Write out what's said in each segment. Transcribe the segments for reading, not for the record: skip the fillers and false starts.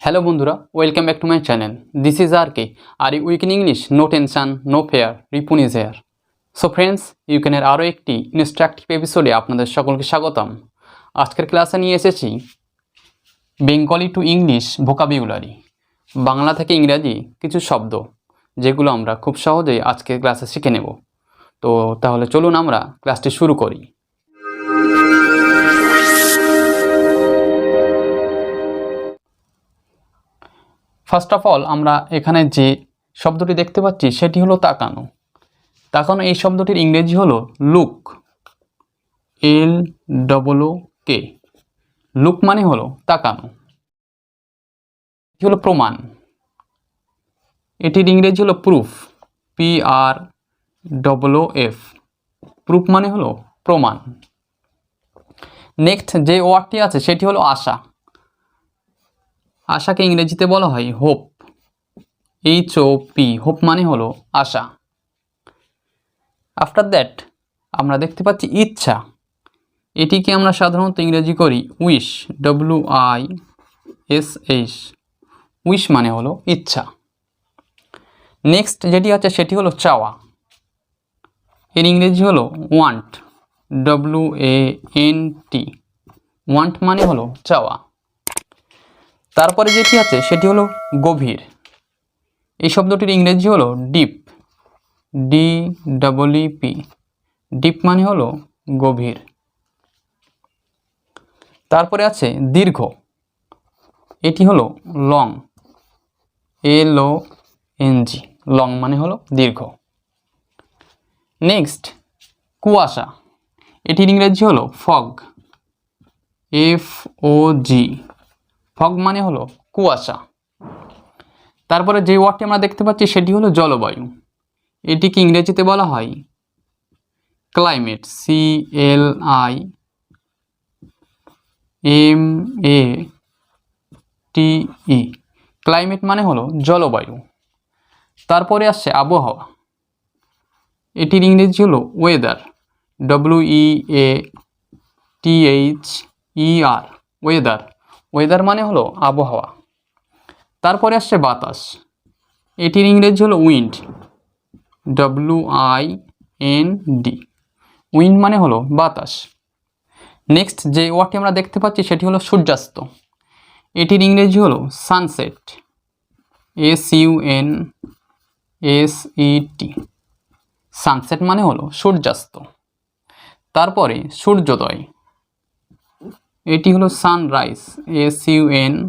Hello bondura, welcome back to my channel. This is RK. Are you weak in English? No tension, no fear. Ripun is here. So friends, you can আরো একটি instructive এপিসোডে আপনাদের সকলকে স্বাগতম। আজকের ক্লাসে নিয়ে এসেছি Bengali to English vocabulary, Bangla থেকে ইংরেজি কিছু শব্দ যেগুলো আমরা খুব সহজেই আজকের ক্লাসে শিখে নেব। তো তাহলে চলুন আমরা ক্লাসটি শুরু করি। ফার্স্ট অফ অল আমরা এখানে যে শব্দটি দেখতে পাচ্ছি সেটি হলো তাকানো। তাকানো এই শব্দটির ইংরেজি হলো লুক, LOOK। লুক মানে হলো তাকানো। এটি হলো প্রমাণ, এটির ইংরেজি হলো প্রুফ, PROOF। প্রুফ মানে হলো প্রমাণ। নেক্সট যে ওয়ার্ডটি আছে সেটি হলো আশা। আশাকে ইংরেজিতে বলা হয় হোপ, HOP। হোপ মানে হলো আশা। আফটার দ্যাট আমরা দেখতে পাচ্ছি ইচ্ছা। এটিকে আমরা সাধারণত ইংরেজি করি উইশ, WISH। উইশ মানে হলো ইচ্ছা। নেক্সট যেটি আছে সেটি হলো চাওয়া। এর ইংরেজি হলো ওয়ান্ট, WANT। ওয়ান্ট মানে হলো চাওয়া। তারপরে যেটি আছে সেটি হলো গভীর। এই শব্দটির ইংরেজি হলো ডিপ, DEEP। ডিপ মানে হলো গভীর। তারপরে আছে দীর্ঘ। এটি হলো লং, LONG। লং মানে হলো দীর্ঘ। নেক্সট কুয়াশা। এটির ইংরেজি হলো ফগ, FOG। ফগ মানে হলো কুয়াশা। তারপরে যে ওয়ার্ডটি আমরা দেখতে পাচ্ছি সেটি হলো জলবায়ু। এটিকে ইংরেজিতে বলা হয় ক্লাইমেট, CLIMATE। ক্লাইমেট মানে হলো জলবায়ু। তারপরে আসছে আবহাওয়া। এটির ইংরেজি হলো ওয়েদার, WEATHER। ওয়েদার, ওয়েদার মানে হলো আবহাওয়া। তারপরে আসছে বাতাস। এটির ইংরেজি হলো উইন্ড, WIND। উইন্ড মানে হলো বাতাস। নেক্সট যে ওয়ার্ডটি আমরা দেখতে পাচ্ছি সেটি হলো সূর্যাস্ত। এটির ইংরেজি হলো সানসেট, SUNSET। সানসেট মানে হলো সূর্যাস্ত। তারপরে সূর্যোদয়। এটি হলো সানরাইজ, SUNRISE।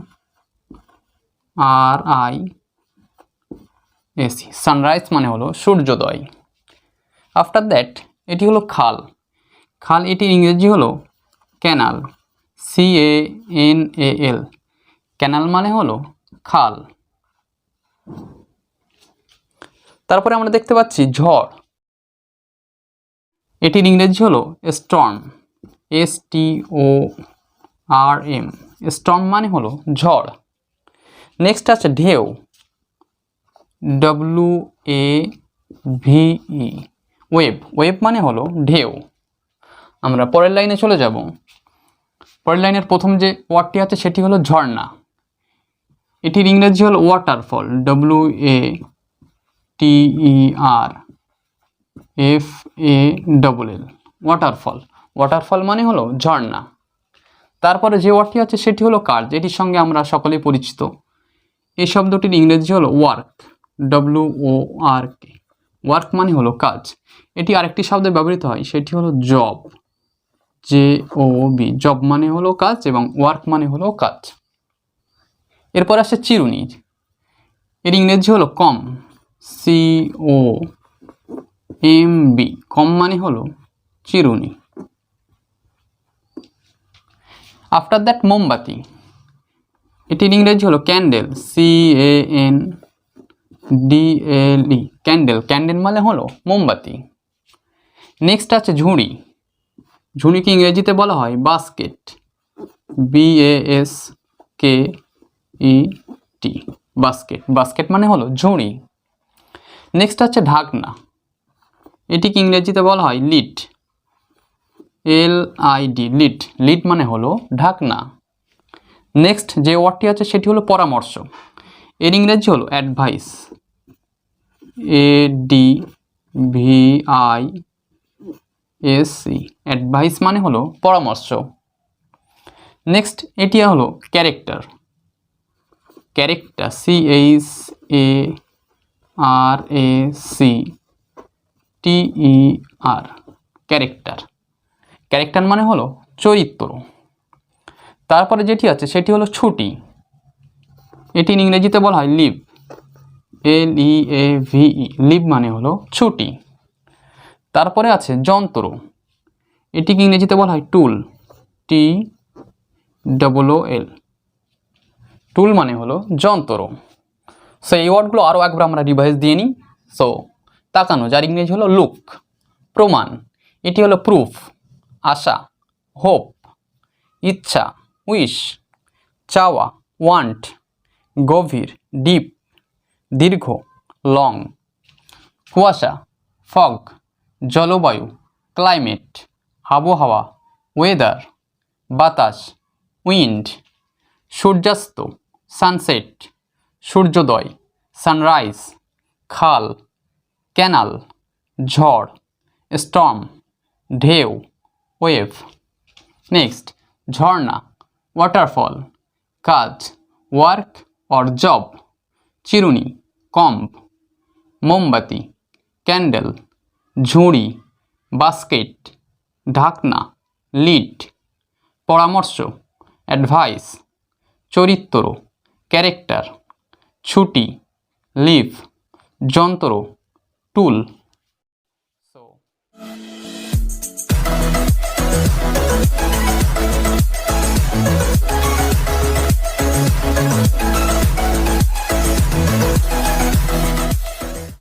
সানরাইজ মানে হলো সূর্যোদয়। আফটার দ্যাট এটি হলো খাল। খাল এটির ইংরেজি হলো ক্যানাল, CANAL। ক্যানাল মানে হলো খাল। তারপরে আমরা দেখতে পাচ্ছি ঝড়। এটির ইংরেজি হলো স্টর্ম, STORM। স্টর্ম মানে হলো ঝড়। নেক্সট আছে ঢেউ, WAVE। ওয়েভ, ওয়েভ মানে হলো ঢেউ। আমরা পরের লাইনে চলে যাব। পরের লাইনের প্রথম যে ওয়ার্ডটি আছে সেটি হলো ঝর্ণা। এটির ইংরেজি হলো ওয়াটারফল, WATERFALL। ওয়াটারফল, ওয়াটারফল মানে হলো ঝর্ণা। তারপরে যে ওয়ার্ডটি আছে সেটি হলো কাজ। এটির সঙ্গে আমরা সকলেই পরিচিত। এই শব্দটির ইংরেজি হলো ওয়ার্ক, WORK। ওয়ার্ক মানে হলো কাজ। এটি আরেকটি শব্দে ব্যবহৃত হয়, সেটি হলো জব, JOB। জব মানে হলো কাজ এবং ওয়ার্ক মানে হলো কাজ। এরপর আসছে চিরুনি। এর ইংরেজি হলো কম, COMB। কম মানে হলো চিরুনি। আফটার দ্যাট মোমবাতি। এটির ইংরেজি হলো ক্যান্ডেল, CANDLE। ক্যান্ডেল, ক্যান্ডেল মানে হলো মোমবাতি। নেক্সট আছে ঝুড়ি। ঝুড়িকে ইংরেজিতে বলা হয় বাস্কেট, BASKET। বাস্কেট, বাস্কেট মানে হলো ঝুড়ি। নেক্সট আছে ঢাকনা। এটিকে ইংরেজিতে বলা হয় লিড, LID। লিড, লিড মানে হলো ঢাকনা। নেক্সট যে ওয়ার্ডটি আছে সেটি হলো পরামর্শ, এর ইংরেজি হলো অ্যাডভাইস, ADVISC, অ্যাডভাইস মানে হলো পরামর্শ। নেক্সট এটি হলো character, character CHARACTER, character, character মানে হলো চরিত্র। তারপরে যেটি আছে সেটি হলো ছুটি, এটি ইংরেজিতে বলা হয় লিভ, LEAVE, লিভ মানে হলো ছুটি। তারপরে আছে যন্ত্র, এটিকে ইংরেজিতে বলা হয় টুল, TOOL, টুল মানে হলো যন্ত্র। সো এই ওয়ার্ডগুলো আরও একবার আমরা রিভাইজ দিয়ে নিই। সো তাকানো, যার ইংরেজি হলো লুক, প্রমাণ, এটি হলো প্রুফ, আশা, হোপ, ইচ্ছা, উইশ, চাওয়া, ওয়ান্ট, গভীর, ডিপ, দীর্ঘ, লং, কুয়াশা, ফগ, জলবায়ু, ক্লাইমেট, আবহাওয়া, ওয়েদার, বাতাস, উইন্ড, সূর্যাস্ত, সানসেট, সূর্যোদয়, সানরাইজ, খাল, ক্যানাল, ঝড়, স্টর্ম, ঢেউ, ওয়েভ। নেক্সট ঝর্ণা, ওয়াটারফল, কাজ, ওয়ার্ক অর জব, চিরুনি, কম্ব, মোমবাতি, ক্যান্ডেল, ঝুড়ি, বাস্কেট, ঢাকনা, লিড, পরামর্শ, অ্যাডভাইস, চরিত্র, ক্যারেক্টার, ছুটি, লিভ, যন্ত্র, টুল।